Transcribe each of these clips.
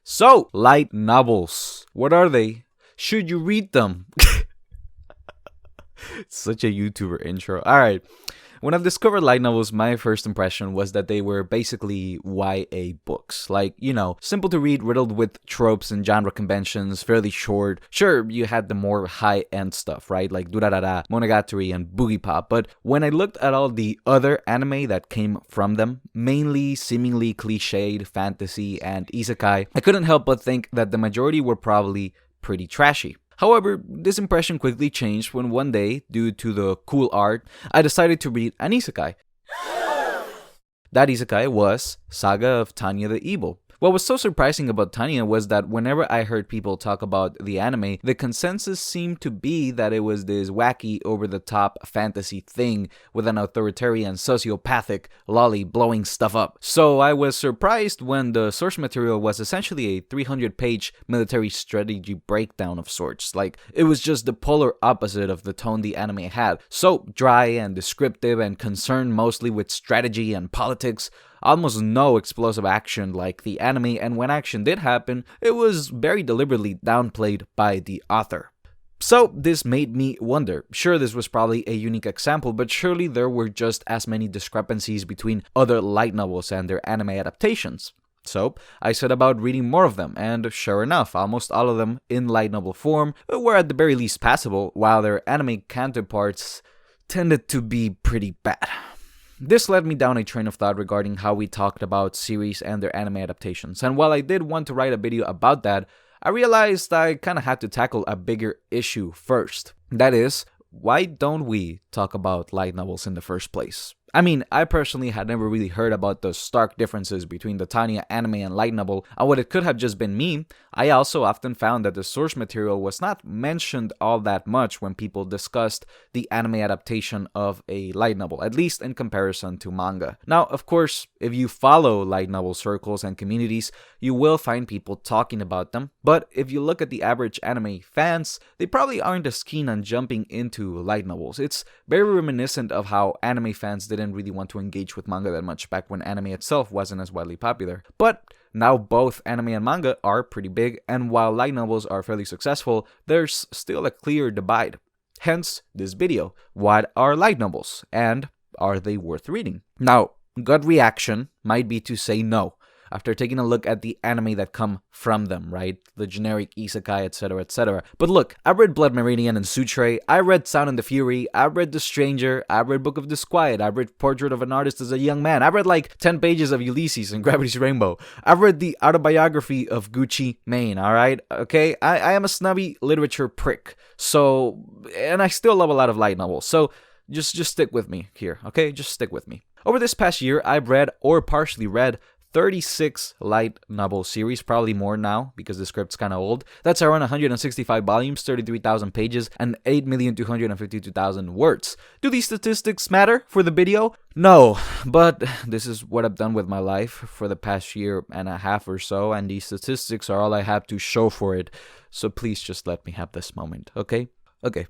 So, light novels. What are they? Should you read them? Such a YouTuber intro. Alright. When I've discovered light novels, my first impression was that they were basically YA books. Like, simple to read, riddled with tropes and genre conventions, fairly short. Sure, you had the more high-end stuff, right? Like Durarara, Monogatari, and Boogie Pop. But when I looked at all the other anime that came from them, mainly seemingly cliched fantasy and isekai, I couldn't help but think that the majority were probably pretty trashy. However, this impression quickly changed when one day, due to the cool art, I decided to read an isekai. That isekai was Saga of Tanya the Evil. What was so surprising about Tanya was that whenever I heard people talk about the anime, the consensus seemed to be that it was this wacky, over-the-top fantasy thing with an authoritarian, sociopathic lolly blowing stuff up. So I was surprised when the source material was essentially a 300-page military strategy breakdown of sorts. Like, it was just the polar opposite of the tone the anime had. So dry and descriptive and concerned mostly with strategy and politics. Almost no explosive action like the anime, and when action did happen, it was very deliberately downplayed by the author. So this made me wonder, sure this was probably a unique example, but surely there were just as many discrepancies between other light novels and their anime adaptations. So I set about reading more of them, and sure enough, almost all of them in light novel form were at the very least passable, while their anime counterparts tended to be pretty bad. This led me down a train of thought regarding how we talked about series and their anime adaptations, and while I did want to write a video about that, I realized I kinda had to tackle a bigger issue first. That is, why don't we talk about light novels in the first place? I mean, I personally had never really heard about the stark differences between the Tanya anime and light novel, and what it could have just been me, I also often found that the source material was not mentioned all that much when people discussed the anime adaptation of a light novel, at least in comparison to manga. Now, of course, if you follow light novel circles and communities, you will find people talking about them, but if you look at the average anime fans, they probably aren't as keen on jumping into light novels. It's very reminiscent of how anime fans didn't really want to engage with manga that much back when anime itself wasn't as widely popular. But now both anime and manga are pretty big, and while light novels are fairly successful, there's still a clear divide. Hence this video. What are light novels? And are they worth reading? Now, gut reaction might be to say no, after taking a look at the anime that come from them, right? The generic isekai, etc., etc. But look, I read Blood Meridian and Sutre, I read Sound and the Fury, I read The Stranger, I read Book of Disquiet, I read Portrait of an Artist as a Young Man, I read like 10 pages of Ulysses and Gravity's Rainbow, I read the autobiography of Gucci Mane, alright? Okay, I am a snobby literature prick, so, and I still love a lot of light novels, so just stick with me here, okay? Just stick with me. Over this past year, I've read, or partially read, 36 light novel series, probably more now because the script's kind of old. That's around 165 volumes, 33,000 pages, and 8,252,000 words. Do these statistics matter for the video? No, but this is what I've done with my life for the past year and a half or so, and these statistics are all I have to show for it. So please just let me have this moment, okay? Okay,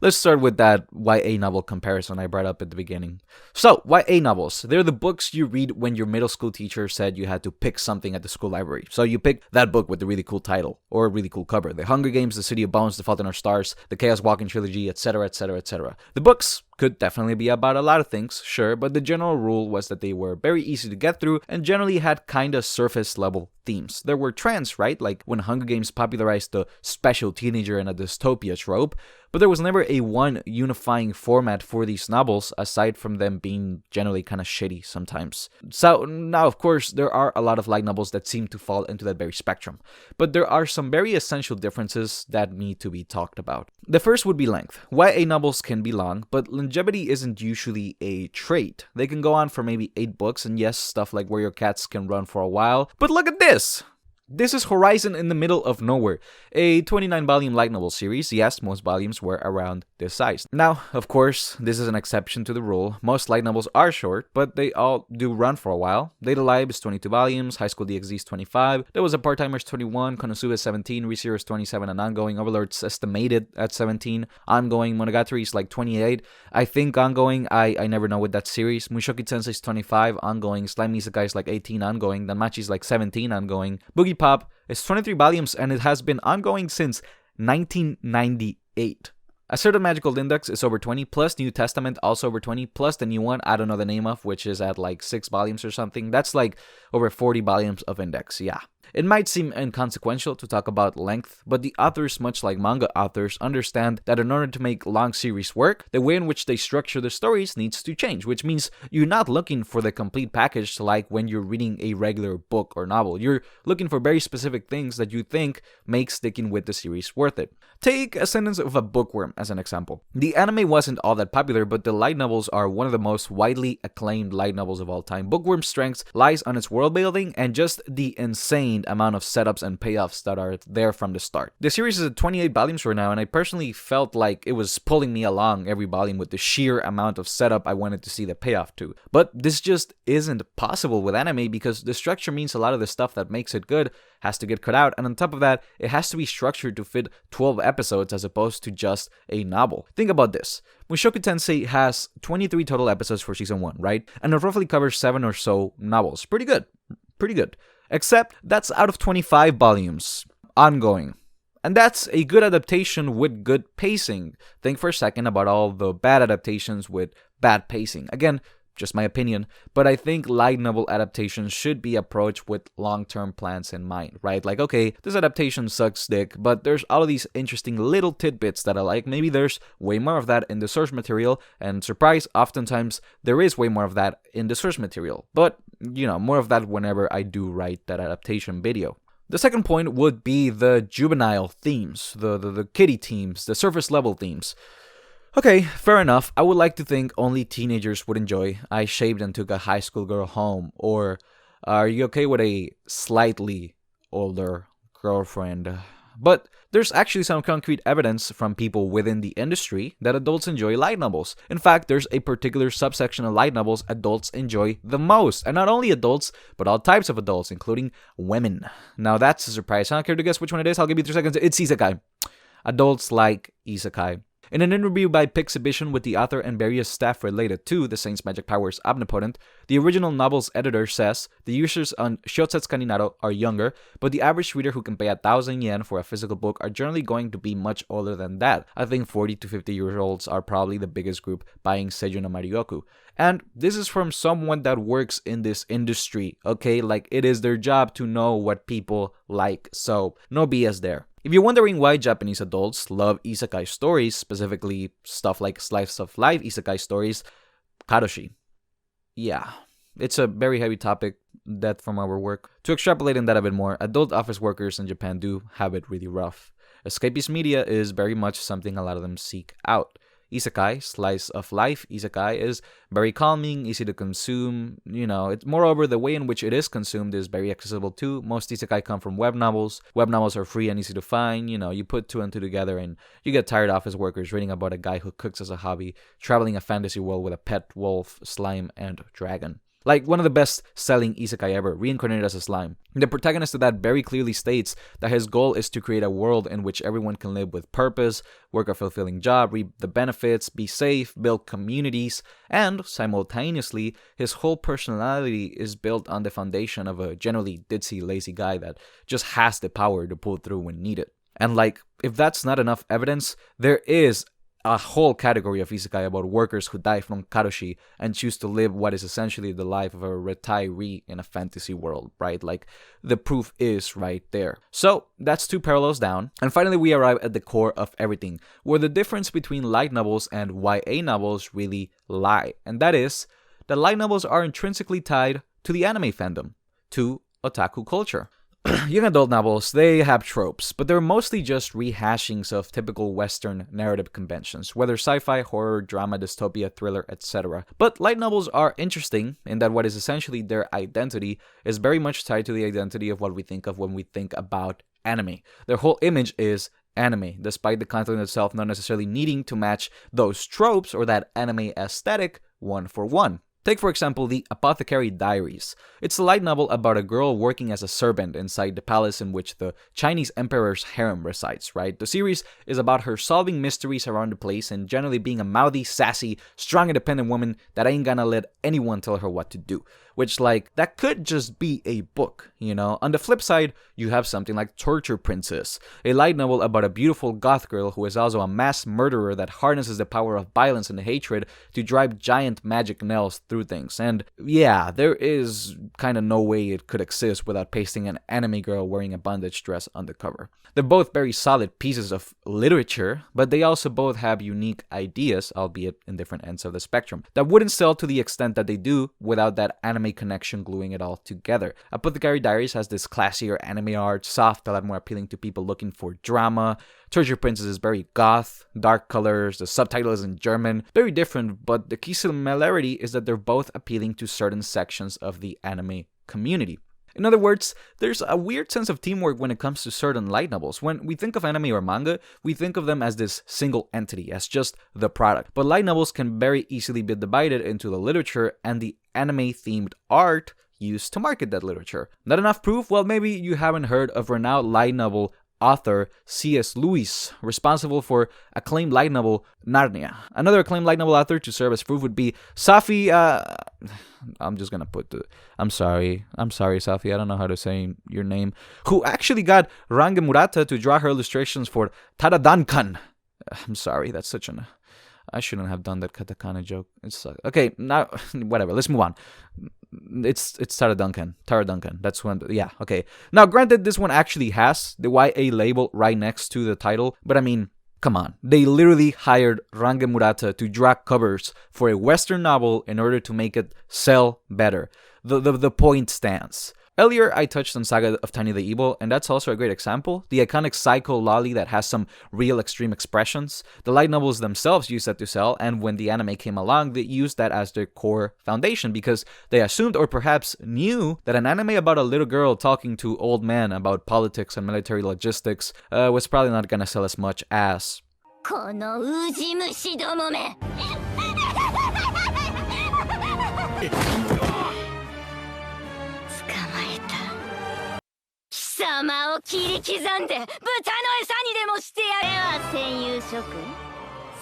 let's start with that YA novel comparison I brought up at the beginning. So, YA novels, they're the books you read when your middle school teacher said you had to pick something at the school library. So you pick that book with the really cool title, or a really cool cover. The Hunger Games, The City of Bones, The Fault in Our Stars, The Chaos Walking Trilogy, etc., etc., etc. The books could definitely be about a lot of things, sure, but the general rule was that they were very easy to get through and generally had kinda surface level themes. There were trends, right? Like when Hunger Games popularized the special teenager in a dystopia trope, but there was never a one unifying format for these novels, aside from them being generally kind of shitty sometimes. So, now of course, there are a lot of light novels that seem to fall into that very spectrum, but there are some very essential differences that need to be talked about. The first would be length. YA novels can be long, but longevity isn't usually a trait. They can go on for maybe 8 books, and yes, stuff like Where Your Cats can run for a while, but look at this! This is Horizon in the Middle of Nowhere, a 29-volume light novel series. Yes, most volumes were around this size. Now, of course, this is an exception to the rule. Most light novels are short, but they all do run for a while. Data Live is 22 volumes, High School DxD is 25, There Was a Part-Timers 21, Konosuba is 17, ReZero is 27 and ongoing, Overlord's estimated at 17, ongoing, Monogatari is like 28, I think ongoing, I never know with that series, Mushoki Tensei is 25, ongoing, Slime Isekai is like 18, ongoing, Danmachi is like 17, ongoing, Boogie Pop is 23 volumes and it has been ongoing since 1998. Assertive Magical Index is over 20, plus New Testament also over 20, plus the new one I don't know the name of, which is at like 6 volumes or something. That's like over 40 volumes of index, yeah. It might seem inconsequential to talk about length, but the authors, much like manga authors, understand that in order to make long series work, the way in which they structure the stories needs to change, which means you're not looking for the complete package like when you're reading a regular book or novel. You're looking for very specific things that you think make sticking with the series worth it. Take Ascendance of a Bookworm as an example. The anime wasn't all that popular, but the light novels are one of the most widely acclaimed light novels of all time. Bookworm's strength lies on its world building and just the insane amount of setups and payoffs that are there from the start. The series is at 28 volumes right now, and I personally felt like it was pulling me along every volume with the sheer amount of setup I wanted to see the payoff to. But this just isn't possible with anime because the structure means a lot of the stuff that makes it good has to get cut out, and on top of that, it has to be structured to fit 12 episodes as opposed to just a novel. Think about this. Mushoku Tensei has 23 total episodes for season 1, right? And it roughly covers 7 or so novels. Pretty good. Except that's out of 25 volumes ongoing. And that's a good adaptation with good pacing. Think for a second about all the bad adaptations with bad pacing. Again, just my opinion, but I think light novel adaptations should be approached with long-term plans in mind, right? Like, okay, this adaptation sucks dick, but there's all of these interesting little tidbits that I like. Maybe there's way more of that in the source material, and surprise, oftentimes there is way more of that in the source material. But, more of that whenever I do write that adaptation video. The second point would be the juvenile themes, the kiddie themes, the surface level themes. Okay, fair enough. I would like to think only teenagers would enjoy I shaved and took a high school girl home, or are you okay with a slightly older girlfriend? But there's actually some concrete evidence from people within the industry that adults enjoy light novels. In fact, there's a particular subsection of light novels adults enjoy the most. And not only adults, but all types of adults, including women. Now that's a surprise. I don't care to guess which one it is. I'll give you 3 seconds. It's isekai. Adults like isekai. In an interview by Pixhibition with the author and various staff related to The Saint's Magic Powers Omnipotent, the original novel's editor says the users on Shotsetsu Kaninaro are younger, but the average reader who can pay 1,000 yen for a physical book are generally going to be much older than that. I think 40 to 50-year-olds are probably the biggest group buying Seiju no Marioku. And this is from someone that works in this industry, okay? Like, it is their job to know what people like, so no BS there. If you're wondering why Japanese adults love isekai stories, specifically stuff like slice of life isekai stories, karoshi. Yeah, it's a very heavy topic, that from our work. To extrapolate on that a bit more, adult office workers in Japan do have it really rough. Escapist media is very much something a lot of them seek out. Isekai, slice of life isekai, is very calming, easy to consume. Moreover, the way in which it is consumed is very accessible too. Most isekai come from web novels. Web novels are free and easy to find. You put 2 and 2 together and you get tired office workers reading about a guy who cooks as a hobby, traveling a fantasy world with a pet wolf, slime, and dragon. Like one of the best-selling isekai ever, reincarnated as a slime. The protagonist of that very clearly states that his goal is to create a world in which everyone can live with purpose, work a fulfilling job, reap the benefits, be safe, build communities, and, simultaneously, his whole personality is built on the foundation of a generally ditzy, lazy guy that just has the power to pull through when needed. And if that's not enough evidence, there is a whole category of isekai about workers who die from karoshi and choose to live what is essentially the life of a retiree in a fantasy world, right? Like, the proof is right there. So, that's 2 parallels down. And finally, we arrive at the core of everything, where the difference between light novels and YA novels really lie. And that is that light novels are intrinsically tied to the anime fandom, to otaku culture. Young adult novels, they have tropes, but they're mostly just rehashings of typical Western narrative conventions, whether sci-fi, horror, drama, dystopia, thriller, etc. But light novels are interesting in that what is essentially their identity is very much tied to the identity of what we think of when we think about anime. Their whole image is anime, despite the content itself not necessarily needing to match those tropes or that anime aesthetic one for one. Take for example the Apothecary Diaries. It's a light novel about a girl working as a servant inside the palace in which the Chinese emperor's harem resides, right? The series is about her solving mysteries around the place and generally being a mouthy, sassy, strong, independent woman that ain't gonna let anyone tell her what to do. Which, like, that could just be a book, you know? On the flip side, you have something like Torture Princess, a light novel about a beautiful goth girl who is also a mass murderer that harnesses the power of violence and hatred to drive giant magic nails through things. And yeah, there is kind of no way it could exist without pasting an anime girl wearing a bondage dress on the cover. They're both very solid pieces of literature, but they also both have unique ideas, albeit in different ends of the spectrum, that wouldn't sell to the extent that they do without that anime connection gluing it all together. Apothecary Diaries has this classier anime art, soft, a lot more appealing to people looking for drama. Torture Princess is very goth, dark colors, the subtitle is in German, very different, but the key similarity is that they're both appealing to certain sections of the anime community. In other words, there's a weird sense of teamwork when it comes to certain light novels. When we think of anime or manga, we think of them as this single entity, as just the product. But light novels can very easily be divided into the literature and the anime-themed art used to market that literature. Not enough proof? Well, maybe you haven't heard of renowned light novel author C.S. Lewis, responsible for acclaimed light novel Narnia. Another acclaimed light novel author to serve as proof would be Safi. I'm just gonna put the. I'm sorry, Safi. I don't know how to say your name. Who actually got Range Murata to draw her illustrations for Taradankan. I'm sorry, that's such an. I shouldn't have done that katakana joke. It's okay. Now, whatever. Let's move on. It's Tara Duncan. That's one. Yeah. Okay. Now, granted, this one actually has the YA label right next to the title, but I mean, come on. They literally hired Range Murata to draw covers for a Western novel in order to make it sell better. The point stands. Earlier, I touched on Saga of Tanya the Evil, and that's also a great example. The iconic psycho lolly that has some real extreme expressions. The light novels themselves used that to sell, and when the anime came along, they used that as their core foundation because they assumed or perhaps knew that an anime about a little girl talking to old men about politics and military logistics was probably not gonna sell as much as... このウジ虫どもめ貴様を切り刻んで豚の餌にでもしてやれは戦友諸君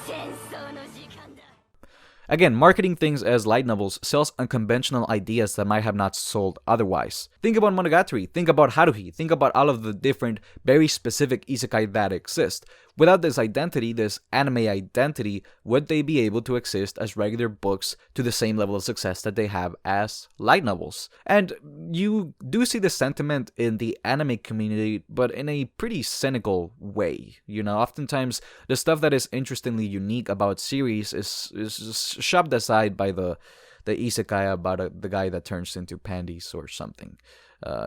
戦争の時間だ Again, marketing things as light novels sells unconventional ideas that might have not sold otherwise. Think about Monogatari, think about Haruhi, think about all of the different, very specific isekai that exist. Without this identity, this anime identity, would they be able to exist as regular books to the same level of success that they have as light novels? And you do see the sentiment in the anime community, but in a pretty cynical way. You know, oftentimes the stuff that is interestingly unique about series is shoved aside by the isekai about the guy that turns into panties or something.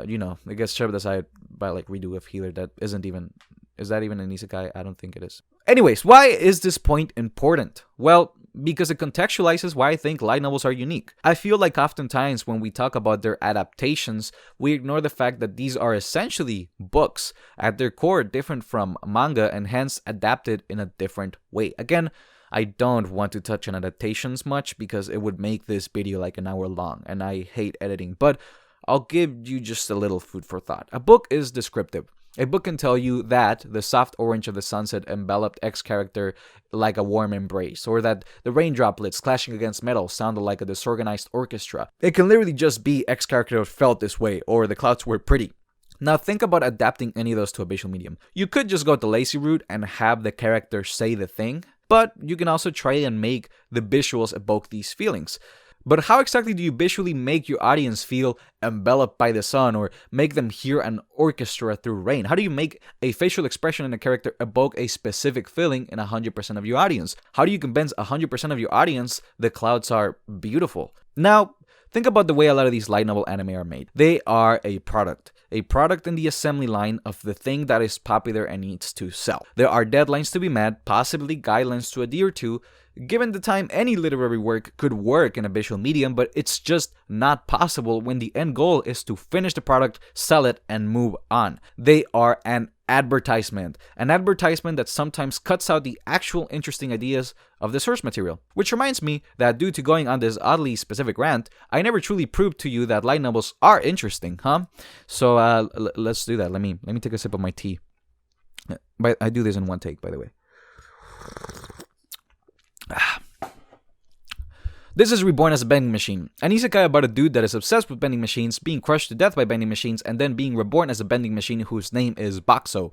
You know, it gets shoved aside by like Redo of Healer that isn't even... Is that even an isekai? I don't think it is. Anyways, why is this point important? Well, because it contextualizes why I think light novels are unique. I feel like oftentimes when we talk about their adaptations, we ignore the fact that these are essentially books, at their core different from manga and hence adapted in a different way. Again, I don't want to touch on adaptations much because it would make this video like an hour long and I hate editing, but I'll give you just a little food for thought. A book is descriptive. A book can tell you that the soft orange of the sunset enveloped X character like a warm embrace, or that the rain droplets clashing against metal sounded like a disorganized orchestra. It can literally just be X character felt this way, or the clouds were pretty. Now think about adapting any of those to a visual medium. You could just go the lazy route and have the character say the thing, but you can also try and make the visuals evoke these feelings. But how exactly do you visually make your audience feel enveloped by the sun or make them hear an orchestra through rain? How do you make a facial expression in a character evoke a specific feeling in 100% of your audience? How do you convince 100% of your audience the clouds are beautiful? Now, think about the way a lot of these light novel anime are made. They are a product in the assembly line of the thing that is popular and needs to sell. There are deadlines to be met, possibly guidelines to adhere to. Given the time, any literary work could work in a visual medium, but it's just not possible when the end goal is to finish the product, sell it, and move on. They are an advertisement. An advertisement that sometimes cuts out the actual interesting ideas of the source material. Which reminds me that due to going on this oddly specific rant, I never truly proved to you that light novels are interesting, huh? So let's do that. Let me take a sip of my tea. But I do this in one take, by the way. This is Reborn as a Vending Machine, an isekai about a dude that is obsessed with vending machines, being crushed to death by vending machines, and then being reborn as a vending machine whose name is Boxo.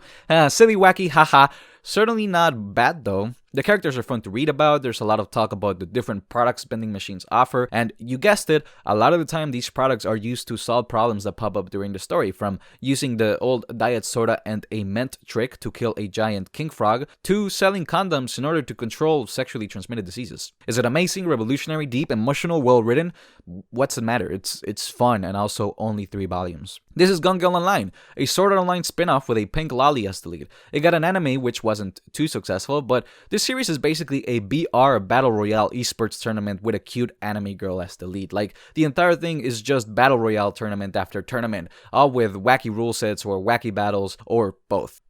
Silly, wacky, haha. Certainly not bad though. The characters are fun to read about, there's a lot of talk about the different products vending machines offer, and you guessed it, a lot of the time these products are used to solve problems that pop up during the story, from using the old diet soda and a mint trick to kill a giant king frog, to selling condoms in order to control sexually transmitted diseases. Is it amazing, revolutionary, deep, emotional, well written? What's the matter? It's fun, and also only 3 volumes. This is Gungirl Online, a Sword Art Online spin-off with a pink lolly as the lead. It got an anime which wasn't too successful, but this series is basically a BR Battle Royale esports tournament with a cute anime girl as the lead. Like, the entire thing is just Battle Royale tournament after tournament, all with wacky rule sets or wacky battles, or both.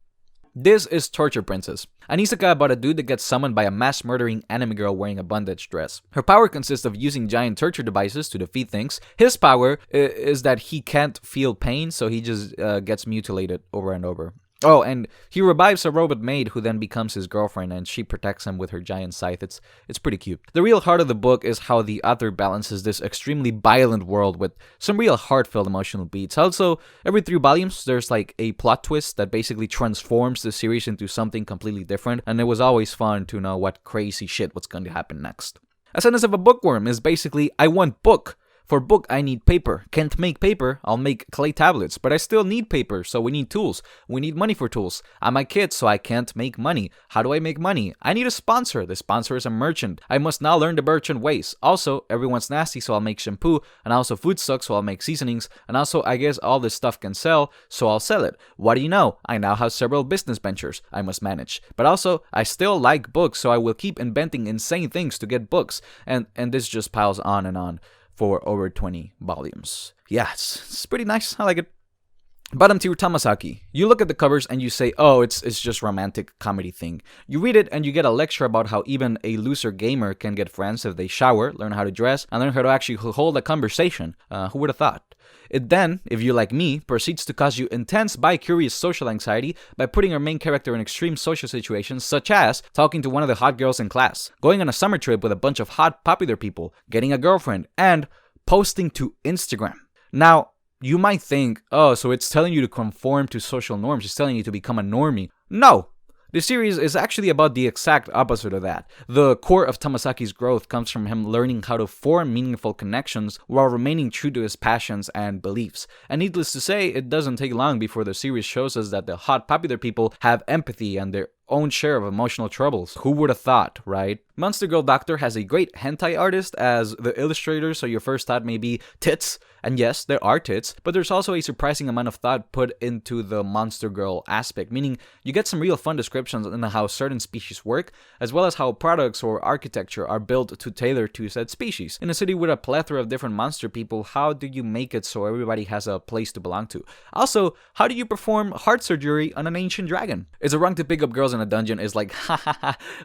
This is Torture Princess, an isekai about a dude that gets summoned by a mass-murdering anime girl wearing a bondage dress. Her power consists of using giant torture devices to defeat things. His power is that he can't feel pain, so he just gets mutilated over and over. Oh, and he revives a robot maid who then becomes his girlfriend, and she protects him with her giant scythe. It's pretty cute. The real heart of the book is how the author balances this extremely violent world with some real heartfelt emotional beats. Also, every 3 volumes, there's like a plot twist that basically transforms the series into something completely different, and it was always fun to know what crazy shit was going to happen next. A sentence of a bookworm is basically, I want book. For book, I need paper. Can't make paper, I'll make clay tablets. But I still need paper, so we need tools. We need money for tools. I'm a kid, so I can't make money. How do I make money? I need a sponsor. The sponsor is a merchant. I must now learn the merchant ways. Also, everyone's nasty, so I'll make shampoo. And also, food sucks, so I'll make seasonings. And also, I guess all this stuff can sell, so I'll sell it. What do you know? I now have several business ventures I must manage. But also, I still like books, so I will keep inventing insane things to get books. And this just piles on and on for over 20 volumes. Yeah, it's pretty nice. I like it. Bottom tier Tamasaki. You look at the covers and you say, oh, it's just romantic comedy thing. You read it and you get a lecture about how even a loser gamer can get friends if they shower, learn how to dress, and learn how to actually hold a conversation. Who would have thought? It then, if you like me, proceeds to cause you intense bi-curious social anxiety by putting our main character in extreme social situations, such as talking to one of the hot girls in class, going on a summer trip with a bunch of hot popular people, getting a girlfriend, and posting to Instagram. Now, you might think, oh, so it's telling you to conform to social norms, it's telling you to become a normie. No! The series is actually about the exact opposite of that. The core of Tamasaki's growth comes from him learning how to form meaningful connections while remaining true to his passions and beliefs. And needless to say, it doesn't take long before the series shows us that the hot popular people have empathy and their own share of emotional troubles. Who would have thought, right? Monster Girl Doctor has a great hentai artist as the illustrator, so your first thought may be tits. And yes, there are tits, but there's also a surprising amount of thought put into the Monster Girl aspect, meaning you get some real fun descriptions on how certain species work, as well as how products or architecture are built to tailor to said species. In a city with a plethora of different monster people, how do you make it so everybody has a place to belong to? Also, how do you perform heart surgery on an ancient dragon? Is it wrong to pick up girls in a dungeon? Is like,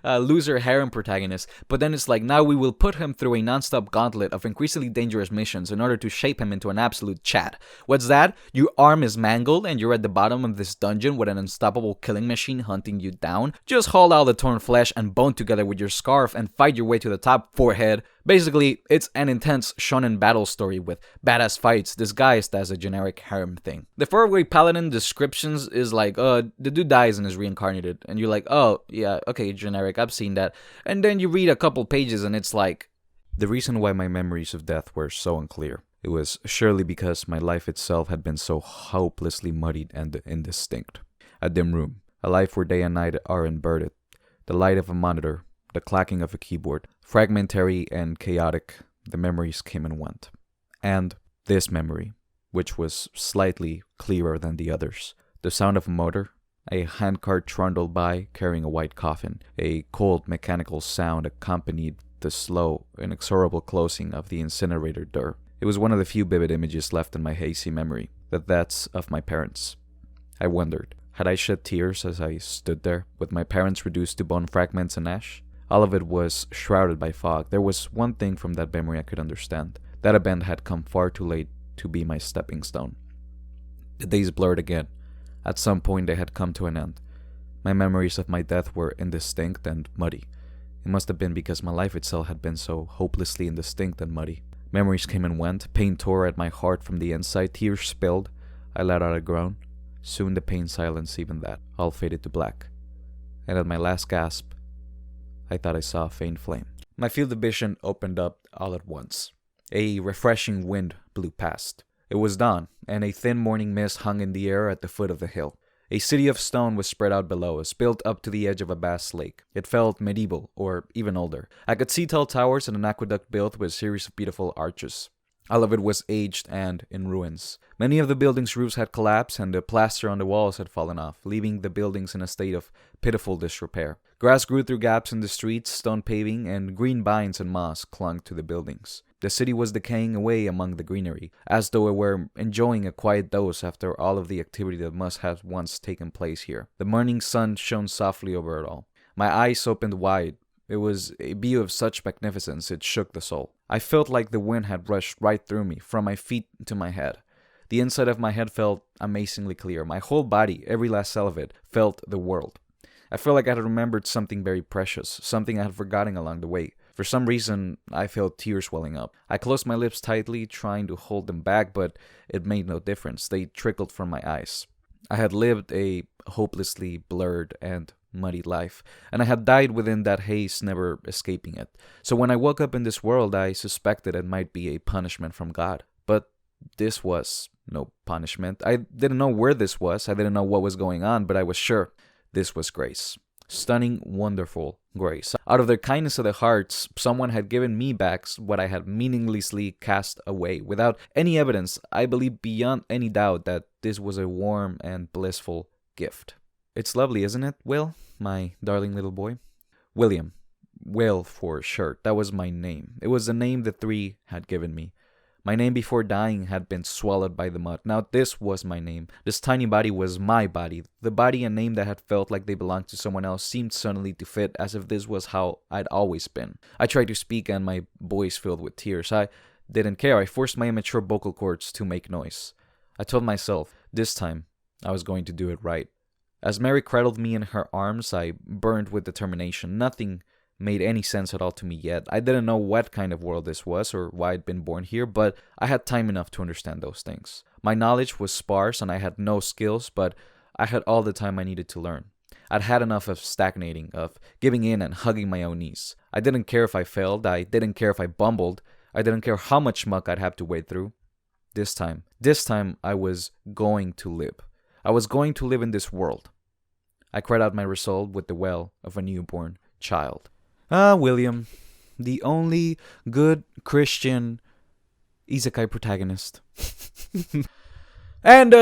loser harem protagonist, but then it's like, now we will put him through a non-stop gauntlet of increasingly dangerous missions in order to shape him into an absolute chat. What's that? Your arm is mangled and you're at the bottom of this dungeon with an unstoppable killing machine hunting you down? Just haul all the torn flesh and bone together with your scarf and fight your way to the top, forehead. Basically, it's an intense shonen battle story with badass fights disguised as a generic harem thing. The four-way paladin descriptions is like, the dude dies and is reincarnated, and you're like, oh, yeah, okay, generic, I've seen that. And then you read a couple pages and it's like, the reason why my memories of death were so unclear. It was surely because my life itself had been so hopelessly muddied and indistinct. A dim room, a life where day and night are inverted, the light of a monitor, the clacking of a keyboard, fragmentary and chaotic, the memories came and went. And this memory, which was slightly clearer than the others, the sound of a motor, a handcart trundled by carrying a white coffin, a cold mechanical sound accompanied the slow, inexorable closing of the incinerator door. It was one of the few vivid images left in my hazy memory, the deaths of my parents. I wondered, Had I shed tears as I stood there, with my parents reduced to bone fragments and ash? All of it was shrouded by fog. There was one thing from that memory I could understand. That event had come far too late to be my stepping stone. The days blurred again. At some point they had come to an end. My memories of my death were indistinct and muddy. It must have been because my life itself had been so hopelessly indistinct and muddy. Memories came and went. Pain tore at my heart from the inside. Tears spilled. I let out a groan. Soon the pain silenced even that. All faded to black. And at my last gasp, I thought I saw a faint flame. My field of vision opened up all at once. A refreshing wind blew past. It was dawn, and a thin morning mist hung in the air at the foot of the hill. A city of stone was spread out below us, built up to the edge of a vast lake. It felt medieval, or even older. I could see tall towers and an aqueduct built with a series of beautiful arches. All of it was aged and in ruins. Many of the buildings' roofs had collapsed, and the plaster on the walls had fallen off, leaving the buildings in a state of pitiful disrepair. Grass grew through gaps in the streets, stone paving, and green vines and moss clung to the buildings. The city was decaying away among the greenery, as though it were enjoying a quiet doze after all of the activity that must have once taken place here. The morning sun shone softly over it all. My eyes opened wide. It was a view of such magnificence it shook the soul. I felt like the wind had rushed right through me, from my feet to my head. The inside of my head felt amazingly clear. My whole body, every last cell of it, felt the world. I felt like I had remembered something very precious, something I had forgotten along the way. For some reason, I felt tears welling up. I closed my lips tightly, trying to hold them back, but it made no difference. They trickled from my eyes. I had lived a hopelessly blurred and muddy life, and I had died within that haze, never escaping it. So when I woke up in this world, I suspected it might be a punishment from God. But this was no punishment. I didn't know where this was. I didn't know what was going on, but I was sure this was grace. Stunning, wonderful grace. Out of their kindness of their hearts, someone had given me back what I had meaninglessly cast away. Without any evidence, I believe beyond any doubt that this was a warm and blissful gift. It's lovely, isn't it, Will, my darling little boy? William. Will for short. That was my name. It was the name the three had given me. My name before dying had been swallowed by the mud. Now this was my name. This tiny body was my body. The body and name that had felt like they belonged to someone else seemed suddenly to fit, as if this was how I'd always been. I tried to speak and my voice filled with tears. I didn't care. I forced my immature vocal cords to make noise. I told myself, this time, I was going to do it right. As Mary cradled me in her arms, I burned with determination. Nothing made any sense at all to me yet. I didn't know what kind of world this was or why I'd been born here, but I had time enough to understand those things. My knowledge was sparse and I had no skills, but I had all the time I needed to learn. I'd had enough of stagnating, of giving in and hugging my own knees. I didn't care if I failed. I didn't care if I bumbled. I didn't care how much muck I'd have to wade through. This time I was going to live. I was going to live in this world. I cried out my resolve with the wail of a newborn child. Ah, William, the only good Christian isekai protagonist. And,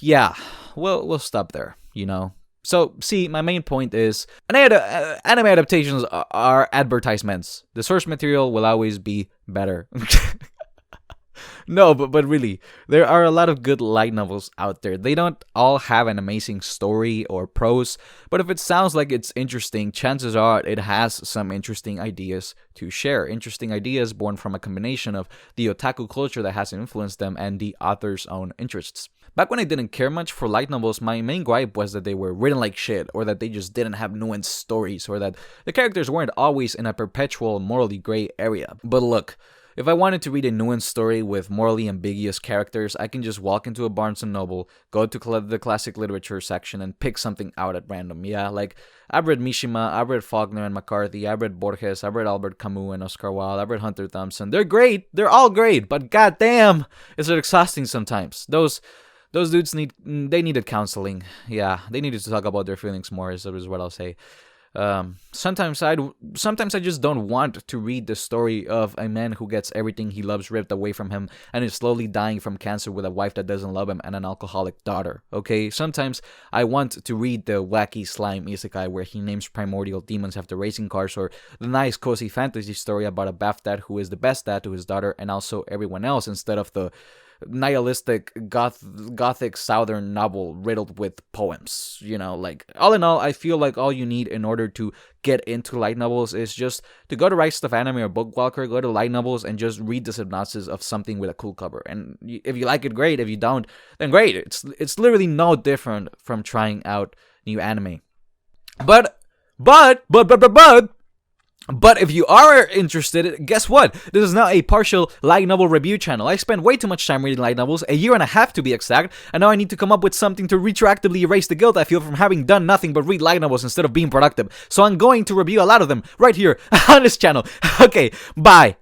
yeah, we'll stop there, you know. So, see, my main point is, anime adaptations are advertisements. The source material will always be better. No, but really, there are a lot of good light novels out there. They don't all have an amazing story or prose, but if it sounds like it's interesting, chances are it has some interesting ideas to share. Interesting ideas born from a combination of the otaku culture that has influenced them and the author's own interests. Back when I didn't care much for light novels, my main gripe was that they were written like shit, or that they just didn't have nuanced stories, or that the characters weren't always in a perpetual morally gray area. But look, if I wanted to read a nuanced story with morally ambiguous characters, I can just walk into a Barnes & Noble, go to the classic literature section, and pick something out at random. Yeah, like, I've read Mishima, I've read Faulkner and McCarthy, I've read Borges, I've read Albert Camus and Oscar Wilde, I've read Hunter Thompson. They're great, they're all great, but goddamn, is it exhausting sometimes. Those dudes needed counseling. Yeah, they needed to talk about their feelings more, is what I'll say. Sometimes I just don't want to read the story of a man who gets everything he loves ripped away from him and is slowly dying from cancer with a wife that doesn't love him and an alcoholic daughter, okay? Sometimes I want to read the wacky slime isekai where he names primordial demons after racing cars, or the nice cozy fantasy story about a bath dad who is the best dad to his daughter and also everyone else, instead of the nihilistic gothic southern novel riddled with poems. Like, all in all, I feel like all you need in order to get into light novels is just to go to Rise of Anime or Bookwalker, go to light novels, and just read the synopsis of something with a cool cover. And if you like it, great. If you don't, then great. It's literally no different from trying out new anime. But if you are interested, guess what? This is now a partial light novel review channel. I spent way too much time reading light novels, a year and a half to be exact, and now I need to come up with something to retroactively erase the guilt I feel from having done nothing but read light novels instead of being productive. So I'm going to review a lot of them right here on this channel. Okay, bye.